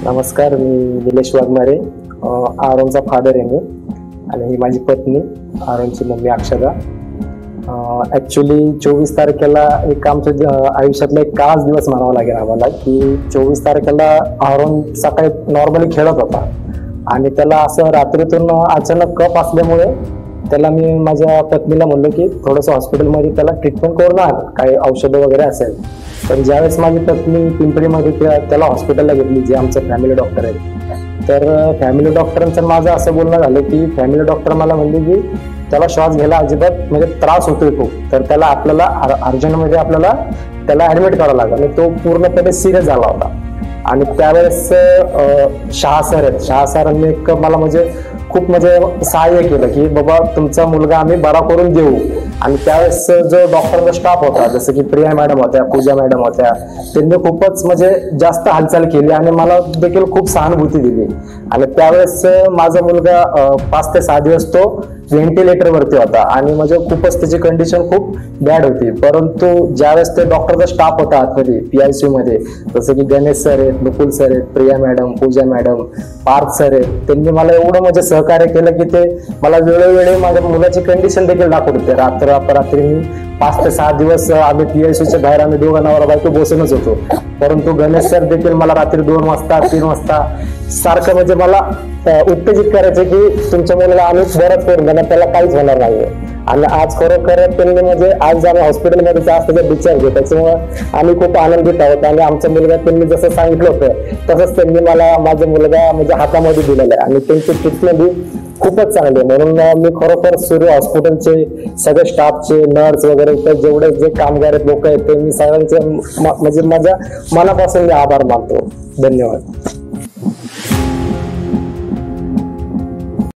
नमस्कार, मी निलेश वाघमारे, आरोनचा फादर आहे मी आणि ही माझी पत्नी, आरोनची मम्मी अक्षदा. ॲक्च्युली 24 तारखेला एक आमच्या आयुष्यातला एक खास दिवस म्हणावा लागेल आम्हाला, की 24 तारखेला आरोन सकाळी नॉर्मली खेळत होता आणि त्याला असं रात्रीतून अचानक कफ असल्यामुळे त्याला मी माझ्या पत्नीला म्हणलं की थोडंसं हॉस्पिटलमध्ये त्याला ट्रीटमेंट करून आण, काही औषधं वगैरे असेल. पण ज्यावेळेस माझी पत्नी पिंपरीमध्ये त्याला हॉस्पिटलला घेतली, जे आमचं फॅमिली डॉक्टर आहेत, तर फॅमिली डॉक्टरांचं माझं असं बोलणं झालं की फॅमिली डॉक्टर मला म्हणले की त्याला श्वास घ्यायला अजिबात म्हणजे त्रास होतोय खूप, तर त्याला आपल्याला अर्जंटमध्ये त्याला ॲडमिट करावं लागलं आणि तो पूर्णपणे सिरियस झाला होता. आणि त्यावेळेस शहा सरांनी एक मला म्हणजे खूप म्हणजे सहाय्य केलं की बाबा तुमचा मुलगा आम्ही बरा करून देऊ. आणि त्यावेळेस जो डॉक्टरचा स्टाफ होता, जसं की प्रिया मॅडम होत्या, पूजा मॅडम होत्या, त्यांनी खूपच म्हणजे जास्त हालचाल केली आणि मला देखील खूप सहानुभूती दिली. आणि त्यावेळेस माझा मुलगा 5 ते 6 दिवस तो व्हेंटिलेटरवरती होता आणि म्हणजे खूपच त्याची कंडिशन खूप बॅड होती. परंतु ज्यावेळेस ते डॉक्टरचा स्टाफ होता आतमध्ये PICU मध्ये, जसं की गणेश सर आहेत, मुकुल सर आहेत, प्रिया मॅडम, पूजा मॅडम, पार्थ सर आहेत, त्यांनी मला एवढं म्हणजे सहकार्य केलं की ते मला वेळोवेळी माझ्या मुलाची कंडिशन देखील दाखवत होते. रात्री मी 5 ते 6 दिवस आम्ही PICUच्या बाहेर आम्ही दोघं नवरा बायको बसूनच होतो. परंतु गणेश सर देखील मला रात्री 2 वाजता 3 वाजता सारखं म्हणजे मला उत्तेजित करायचे की तुमच्या मुलाला आम्ही बरंच करून देणार, त्याला काहीच होणार नाहीये. आणि आज खरोखर त्यांनी म्हणजे आज आम्ही हॉस्पिटलमध्ये त्याचा डिस्चार्ज घेतो, त्याच्यामुळे आम्ही खूप आनंदित आहोत. आणि आमचा मुलगा त्यांनी जसं सांगितलं होतं तसंच त्यांनी मला माझा मुलगा म्हणजे हातामध्ये दिलेला आहे आणि त्यांची ट्रीटमेंट खूपच चांगली आहे. म्हणून मी खरोखर सूर्य हॉस्पिटलचे सगळे स्टाफचे, नर्स वगैरे जेवढे जे कामगार लोक आहेत ते मी सगळ्यांचे म्हणजे माझ्या मनापासून मी आभार मानतो. धन्यवाद.